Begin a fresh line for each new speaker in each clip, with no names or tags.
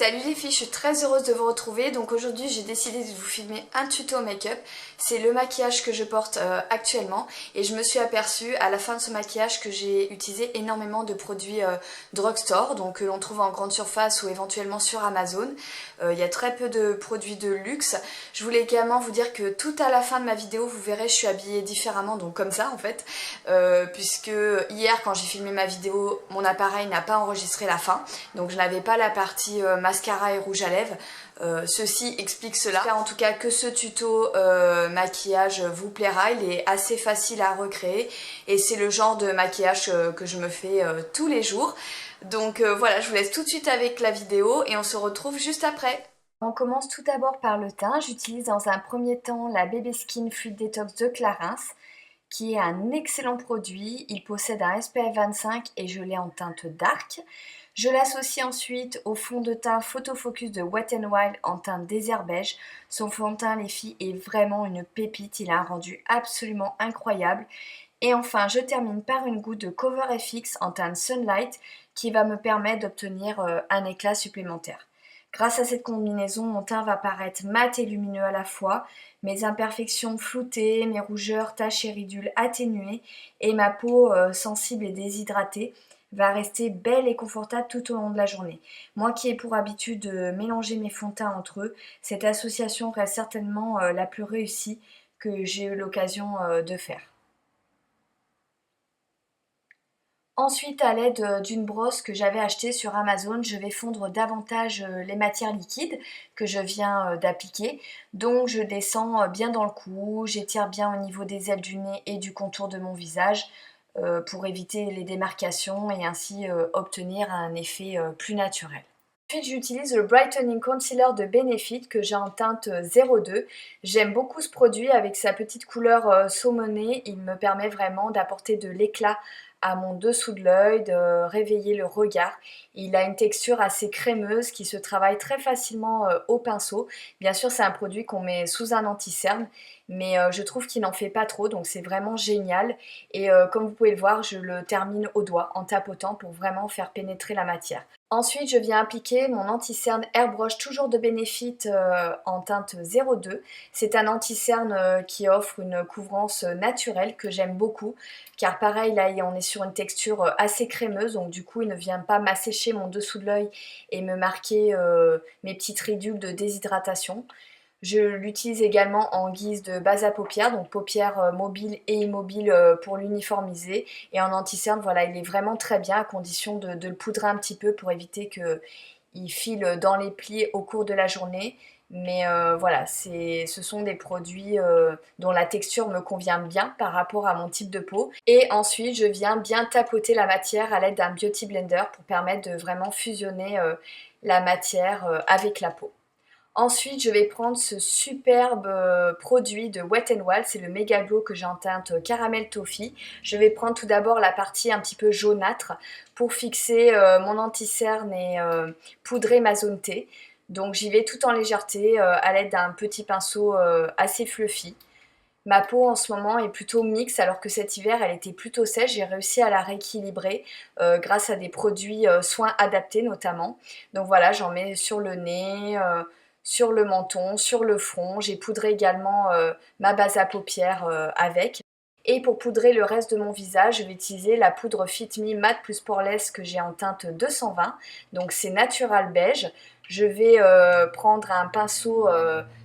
Salut les filles, je suis très heureuse de vous retrouver. Donc aujourd'hui j'ai décidé de vous filmer un tuto make-up. C'est le maquillage que je porte actuellement et je me suis aperçue à la fin de ce maquillage que j'ai utilisé énormément de produits drugstore, donc que l'on trouve en grande surface ou éventuellement sur Amazon. Il y a très peu de produits de luxe. Je voulais également vous dire que tout à la fin de ma vidéo vous verrez je suis habillée différemment, donc comme ça en fait, puisque hier quand j'ai filmé ma vidéo mon appareil n'a pas enregistré la fin, donc je n'avais pas la partie mascara et rouge à lèvres. Ceci explique cela. En tout cas que ce tuto maquillage vous plaira, il est assez facile à recréer et c'est le genre de maquillage que je me fais tous les jours. Donc voilà, je vous laisse tout de suite avec la vidéo et on se retrouve juste après. On commence tout d'abord par le teint. J'utilise dans un premier temps la Baby Skin Fluid Detox de Clarins, qui est un excellent produit. Il possède un SPF 25 et je l'ai en teinte dark. Je l'associe ensuite au fond de teint Photo Focus de Wet n Wild en teinte désert beige. Son fond de teint, les filles, est vraiment une pépite. Il a un rendu absolument incroyable. Et enfin, je termine par une goutte de Cover FX en teinte Sunlight qui va me permettre d'obtenir un éclat supplémentaire. Grâce à cette combinaison, mon teint va paraître mat et lumineux à la fois, mes imperfections floutées, mes rougeurs, taches et ridules atténuées et ma peau sensible et déshydratée va rester belle et confortable tout au long de la journée. Moi qui ai pour habitude de mélanger mes fonds de teint entre eux, cette association reste certainement la plus réussie que j'ai eu l'occasion de faire. Ensuite, à l'aide d'une brosse que j'avais achetée sur Amazon, je vais fondre davantage les matières liquides que je viens d'appliquer. Donc je descends bien dans le cou, j'étire bien au niveau des ailes du nez et du contour de mon visage pour éviter les démarcations et ainsi obtenir un effet plus naturel. Ensuite, j'utilise le Brightening Concealer de Benefit que j'ai en teinte 02. J'aime beaucoup ce produit avec sa petite couleur saumonée. Il me permet vraiment d'apporter de l'éclat à mon dessous de l'œil, de réveiller le regard. Il a une texture assez crémeuse qui se travaille très facilement au pinceau. Bien sûr, c'est un produit qu'on met sous un anti-cerne, mais je trouve qu'il n'en fait pas trop, donc c'est vraiment génial. Et comme vous pouvez le voir, je le termine au doigt en tapotant pour vraiment faire pénétrer la matière. Ensuite, je viens appliquer mon anti-cerne Airbrush, toujours de Benefit en teinte 02. C'est un anti-cerne qui offre une couvrance naturelle que j'aime beaucoup, car pareil, là, on est sur une texture assez crémeuse, donc du coup, il ne vient pas m'assécher mon dessous de l'œil et me marquer mes petites ridules de déshydratation. Je l'utilise également en guise de base à paupières, donc paupières mobiles et immobiles pour l'uniformiser. Et en anti-cerne, voilà, il est vraiment très bien à condition de le poudrer un petit peu pour éviter qu'il file dans les plis au cours de la journée. Mais voilà, ce sont des produits dont la texture me convient bien par rapport à mon type de peau. Et ensuite, je viens bien tapoter la matière à l'aide d'un Beauty Blender pour permettre de vraiment fusionner la matière avec la peau. Ensuite, je vais prendre ce superbe produit de Wet n Wild, c'est le Mega Glow que j'ai en teinte Caramel Toffee. Je vais prendre tout d'abord la partie un petit peu jaunâtre pour fixer mon anti-cerne et poudrer ma zone T. Donc j'y vais tout en légèreté à l'aide d'un petit pinceau assez fluffy. Ma peau en ce moment est plutôt mixte alors que cet hiver elle était plutôt sèche. J'ai réussi à la rééquilibrer grâce à des produits soins adaptés notamment. Donc voilà, j'en mets sur le nez, sur le menton, sur le front. J'ai poudré également ma base à paupières avec. Et pour poudrer le reste de mon visage, je vais utiliser la poudre Fit Me Matte plus Poreless que j'ai en teinte 220. Donc c'est Natural Beige. Je vais prendre un pinceau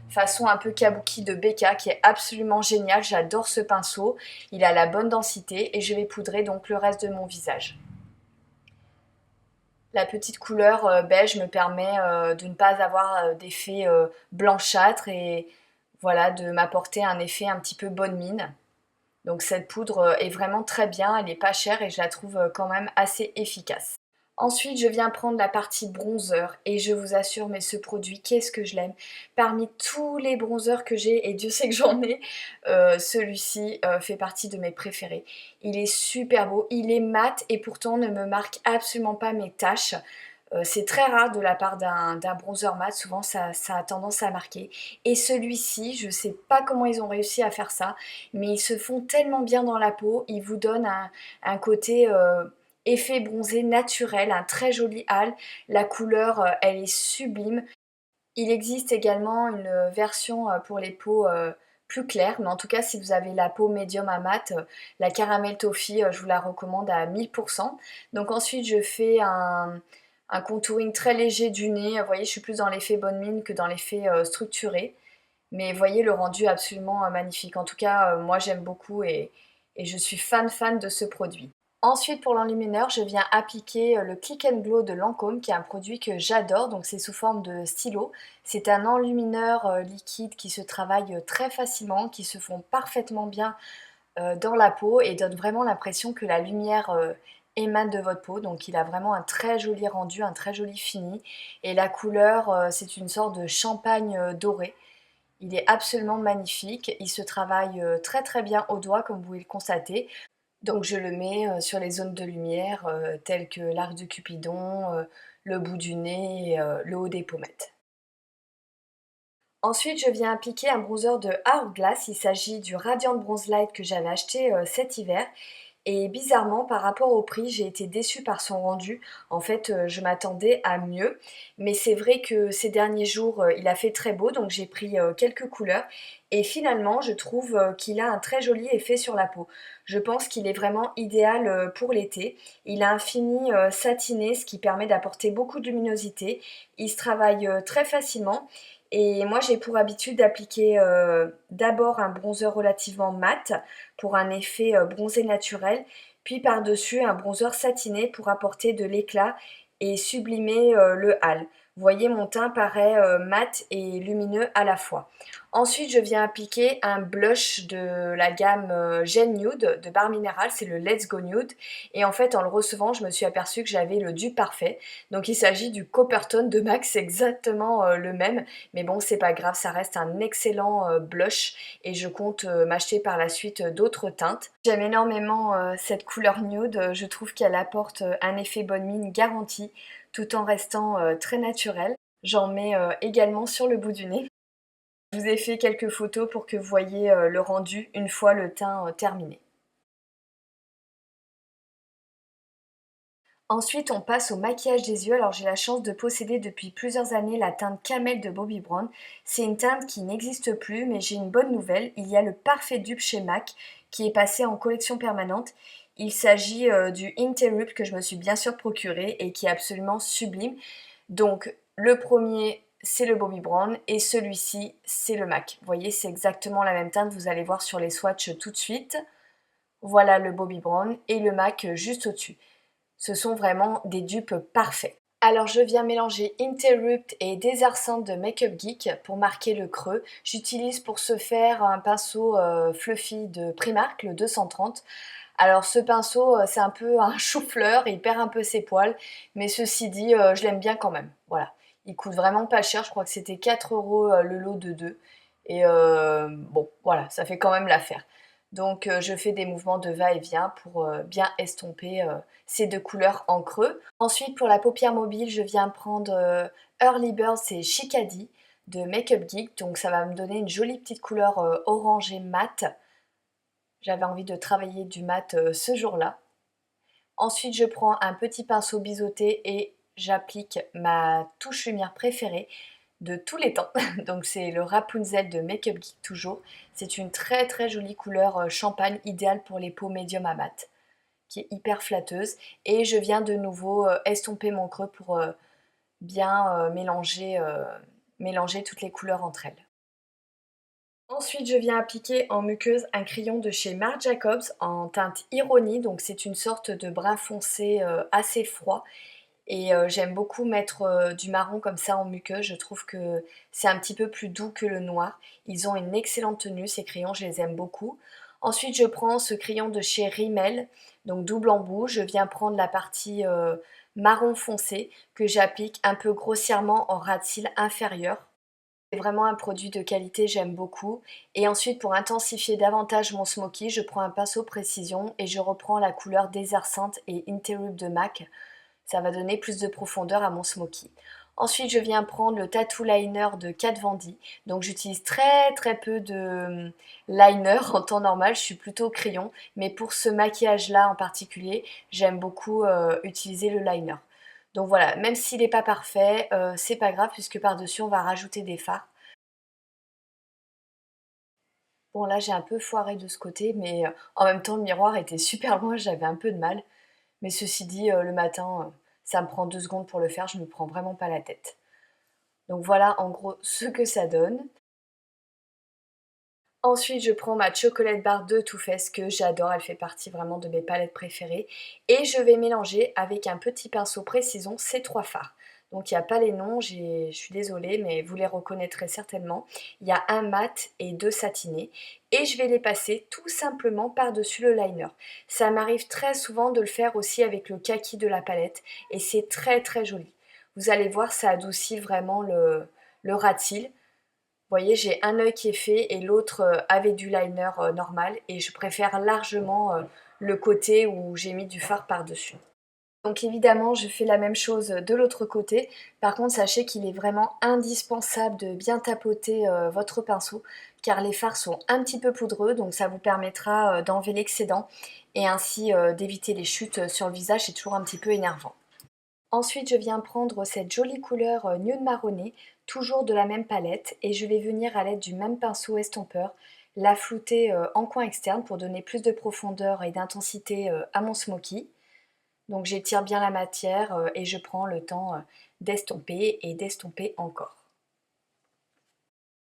façon un peu kabuki de Becca qui est absolument génial. J'adore ce pinceau. Il a la bonne densité et je vais poudrer donc le reste de mon visage. La petite couleur beige me permet de ne pas avoir d'effet blanchâtre et voilà, de m'apporter un effet un petit peu bonne mine. Donc cette poudre est vraiment très bien, elle n'est pas chère et je la trouve quand même assez efficace. Ensuite, je viens prendre la partie bronzer et je vous assure, mais ce produit, qu'est-ce que je l'aime. Parmi tous les bronzers que j'ai, et Dieu sait que j'en ai, celui-ci fait partie de mes préférés. Il est super beau, il est mat et pourtant ne me marque absolument pas mes taches. C'est très rare de la part d'un bronzer mat, souvent ça a tendance à marquer. Et celui-ci, je ne sais pas comment ils ont réussi à faire ça, mais ils se font tellement bien dans la peau, ils vous donnent un côté Effet bronzé naturel, un très joli hâle. La couleur, elle est sublime. Il existe également une version pour les peaux plus claires, mais en tout cas, si vous avez la peau médium à mat, la caramel toffee, je vous la recommande à 1000%. Donc ensuite, je fais un contouring très léger du nez. Vous voyez, je suis plus dans l'effet bonne mine que dans l'effet structuré. Mais voyez le rendu absolument magnifique. En tout cas, moi j'aime beaucoup et je suis fan de ce produit. Ensuite, pour l'enlumineur, je viens appliquer le Click and Glow de Lancôme, qui est un produit que j'adore, donc c'est sous forme de stylo. C'est un enlumineur liquide qui se travaille très facilement, qui se fond parfaitement bien dans la peau et donne vraiment l'impression que la lumière émane de votre peau. Donc il a vraiment un très joli rendu, un très joli fini. Et la couleur, c'est une sorte de champagne doré. Il est absolument magnifique, il se travaille très bien au doigt comme vous pouvez le constater. Donc je le mets sur les zones de lumière telles que l'arc de Cupidon, le bout du nez et le haut des pommettes. Ensuite, je viens appliquer un bronzer de Hourglass. Il s'agit du Radiant Bronze Light que j'avais acheté cet hiver. Et bizarrement, par rapport au prix, j'ai été déçue par son rendu. En fait, je m'attendais à mieux. Mais c'est vrai que ces derniers jours, il a fait très beau, donc j'ai pris quelques couleurs. Et finalement, je trouve qu'il a un très joli effet sur la peau. Je pense qu'il est vraiment idéal pour l'été. Il a un fini satiné, ce qui permet d'apporter beaucoup de luminosité. Il se travaille très facilement. Et moi, j'ai pour habitude d'appliquer d'abord un bronzer relativement mat pour un effet bronzé naturel, puis par-dessus un bronzer satiné pour apporter de l'éclat et sublimer le hâle. Vous voyez, mon teint paraît mat et lumineux à la fois. Ensuite, je viens appliquer un blush de la gamme Gel Nude de Bar Mineral, c'est le Let's Go Nude. Et en fait, en le recevant, je me suis aperçue que j'avais le dupe parfait. Donc il s'agit du Coppertone de MAC, c'est exactement le même. Mais bon, c'est pas grave, ça reste un excellent blush et je compte m'acheter par la suite d'autres teintes. J'aime énormément cette couleur nude, je trouve qu'elle apporte un effet bonne mine garanti tout en restant très naturel. J'en mets également sur le bout du nez. Je vous ai fait quelques photos pour que vous voyez le rendu une fois le teint terminé. Ensuite, on passe au maquillage des yeux. Alors, j'ai la chance de posséder depuis plusieurs années la teinte Camel de Bobbi Brown. C'est une teinte qui n'existe plus, mais j'ai une bonne nouvelle. Il y a le parfait dupe chez MAC qui est passé en collection permanente. Il s'agit du Interrupt que je me suis bien sûr procuré et qui est absolument sublime. Donc, le premier, c'est le Bobbi Brown et celui-ci, c'est le MAC. Vous voyez, c'est exactement la même teinte. Vous allez voir sur les swatchs tout de suite. Voilà le Bobbi Brown et le MAC juste au-dessus. Ce sont vraiment des dupes parfaits. Alors je viens mélanger Interrupt et Désarçante de Makeup Geek pour marquer le creux. J'utilise pour ce faire un pinceau fluffy de Primark, le 230. Alors ce pinceau, c'est un peu un chou-fleur, il perd un peu ses poils, mais ceci dit, je l'aime bien quand même. Voilà. Il coûte vraiment pas cher, je crois que c'était 4 euros le lot de 2. Et bon, voilà, ça fait quand même l'affaire. Donc je fais des mouvements de va-et-vient pour bien estomper ces deux couleurs en creux. Ensuite, pour la paupière mobile, je viens prendre Early Bird, c'est Chicadi de Makeup Geek. Donc ça va me donner une jolie petite couleur orangée mat. J'avais envie de travailler du mat ce jour-là. Ensuite, je prends un petit pinceau biseauté et j'applique ma touche lumière préférée de tous les temps. Donc c'est le Rapunzel de Makeup Geek toujours. C'est une très jolie couleur champagne, idéale pour les peaux médium à mat, qui est hyper flatteuse. Et je viens de nouveau estomper mon creux pour bien mélanger toutes les couleurs entre elles. Ensuite, je viens appliquer en muqueuse un crayon de chez Marc Jacobs en teinte Ironie. Donc c'est une sorte de brun foncé assez froid. Et j'aime beaucoup mettre du marron comme ça en muqueuse. Je trouve que c'est un petit peu plus doux que le noir. Ils ont une excellente tenue, ces crayons, je les aime beaucoup. Ensuite, je prends ce crayon de chez Rimmel, donc double embout. Je viens prendre la partie marron foncé que j'applique un peu grossièrement en ras de cils inférieur. C'est vraiment un produit de qualité, j'aime beaucoup. Et ensuite, pour intensifier davantage mon smoky, je prends un pinceau précision et je reprends la couleur Désarçante et Interrupt de MAC. Ça va donner plus de profondeur à mon smoky. Ensuite, je viens prendre le Tattoo Liner de Kat Von D. Donc j'utilise très très peu de liner en temps normal, je suis plutôt crayon. Mais pour ce maquillage-là en particulier, j'aime beaucoup utiliser le liner. Donc voilà, même s'il n'est pas parfait, c'est pas grave puisque par-dessus on va rajouter des fards. Bon là j'ai un peu foiré de ce côté, mais en même temps le miroir était super loin, j'avais un peu de mal. Mais ceci dit, le matin, ça me prend 2 secondes pour le faire, je me prends vraiment pas la tête. Donc voilà en gros ce que ça donne. Ensuite, je prends ma chocolate bar de Too Faced que j'adore, elle fait partie vraiment de mes palettes préférées. Et je vais mélanger avec un petit pinceau précision ces 3 fards. Donc il n'y a pas les noms, je suis désolée, mais vous les reconnaîtrez certainement. Il y a un mat et 2 satinés. Et je vais les passer tout simplement par-dessus le liner. Ça m'arrive très souvent de le faire aussi avec le kaki de la palette. Et c'est très très joli. Vous allez voir, ça adoucit vraiment le ras de cils. Vous voyez, j'ai un œil qui est fait et l'autre avec du liner normal et je préfère largement le côté où j'ai mis du fard par-dessus. Donc évidemment, je fais la même chose de l'autre côté. Par contre, sachez qu'il est vraiment indispensable de bien tapoter votre pinceau car les fards sont un petit peu poudreux, donc ça vous permettra d'enlever l'excédent et ainsi d'éviter les chutes sur le visage, c'est toujours un petit peu énervant. Ensuite, je viens prendre cette jolie couleur nude marronné, toujours de la même palette, et je vais venir à l'aide du même pinceau estompeur la flouter en coin externe pour donner plus de profondeur et d'intensité à mon smoky. Donc j'étire bien la matière et je prends le temps d'estomper et d'estomper encore.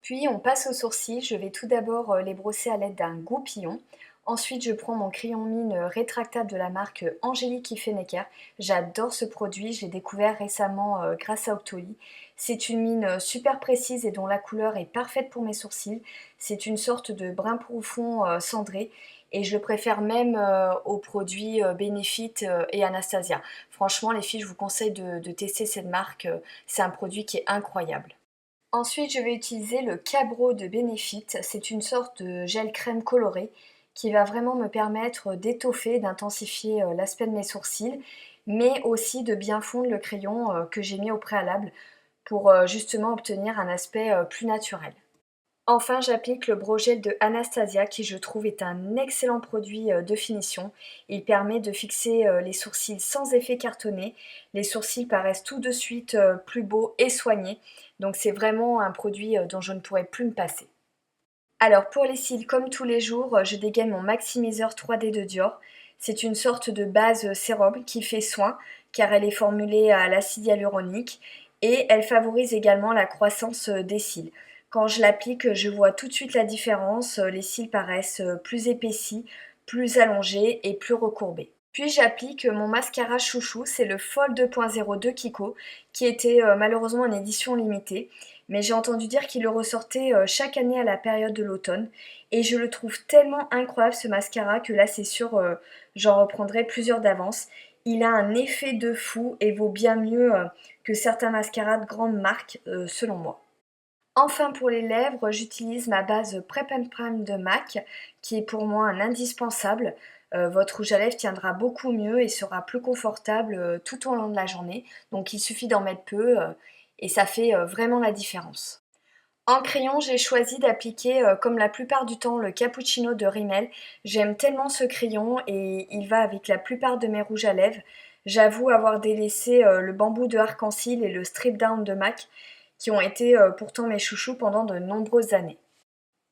Puis on passe aux sourcils, je vais tout d'abord les brosser à l'aide d'un goupillon. Ensuite je prends mon crayon mine rétractable de la marque Angélique Ifenecker. J'adore ce produit, je l'ai découvert récemment grâce à Octoly. C'est une mine super précise et dont la couleur est parfaite pour mes sourcils. C'est une sorte de brun profond cendré et je le préfère même aux produits Benefit et Anastasia. Franchement les filles, je vous conseille de tester cette marque, c'est un produit qui est incroyable. Ensuite, je vais utiliser le Cabro de Benefit. C'est une sorte de gel crème coloré qui va vraiment me permettre d'étoffer, d'intensifier l'aspect de mes sourcils, mais aussi de bien fondre le crayon que j'ai mis au préalable pour justement obtenir un aspect plus naturel. Enfin, j'applique le Brow Gel de Anastasia qui je trouve est un excellent produit de finition. Il permet de fixer les sourcils sans effet cartonné. Les sourcils paraissent tout de suite plus beaux et soignés. Donc c'est vraiment un produit dont je ne pourrais plus me passer. Alors pour les cils, comme tous les jours, je dégaine mon maximiseur 3D de Dior. C'est une sorte de base sérum qui fait soin car elle est formulée à l'acide hyaluronique et elle favorise également la croissance des cils. Quand je l'applique, je vois tout de suite la différence, les cils paraissent plus épaissis, plus allongés et plus recourbés. Puis j'applique mon mascara chouchou, c'est le Fold 2.0 de Kiko, qui était malheureusement en édition limitée. Mais j'ai entendu dire qu'il le ressortait chaque année à la période de l'automne. Et je le trouve tellement incroyable ce mascara que là c'est sûr j'en reprendrai plusieurs d'avance. Il a un effet de fou et vaut bien mieux que certains mascaras de grande marque selon moi. Enfin pour les lèvres, j'utilise ma base Prep and Prime de MAC qui est pour moi un indispensable. Votre rouge à lèvres tiendra beaucoup mieux et sera plus confortable tout au long de la journée. Donc il suffit d'en mettre peu et ça fait vraiment la différence. En crayon, j'ai choisi d'appliquer comme la plupart du temps le Cappuccino de Rimmel. J'aime tellement ce crayon et il va avec la plupart de mes rouges à lèvres. J'avoue avoir délaissé le bambou de Arc-en-Ciel et le Strip Down de MAC qui ont été pourtant mes chouchous pendant de nombreuses années.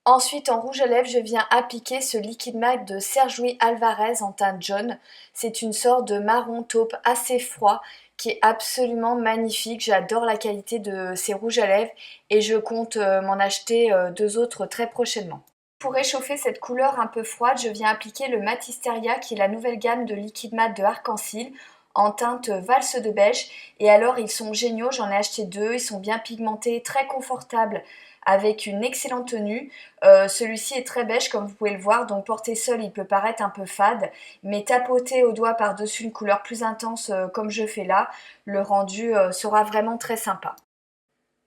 Ensuite, en rouge à lèvres, je viens appliquer ce liquide mat de Sergio Alvarez en teinte jaune. C'est une sorte de marron taupe assez froid qui est absolument magnifique. J'adore la qualité de ces rouges à lèvres et je compte m'en acheter 2 autres très prochainement. Pour réchauffer cette couleur un peu froide, je viens appliquer le Matisteria qui est la nouvelle gamme de liquide mat de Arc-en-Ciel en teinte valse de beige. Et alors ils sont géniaux, j'en ai acheté 2, ils sont bien pigmentés, très confortables avec une excellente tenue. Celui-ci est très beige comme vous pouvez le voir, donc porté seul il peut paraître un peu fade, mais tapoté au doigt par-dessus une couleur plus intense comme je fais là, le rendu sera vraiment très sympa.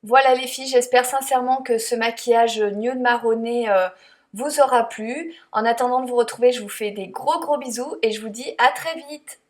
Voilà les filles, j'espère sincèrement que ce maquillage nude marronné vous aura plu. En attendant de vous retrouver, je vous fais des gros bisous et je vous dis à très vite.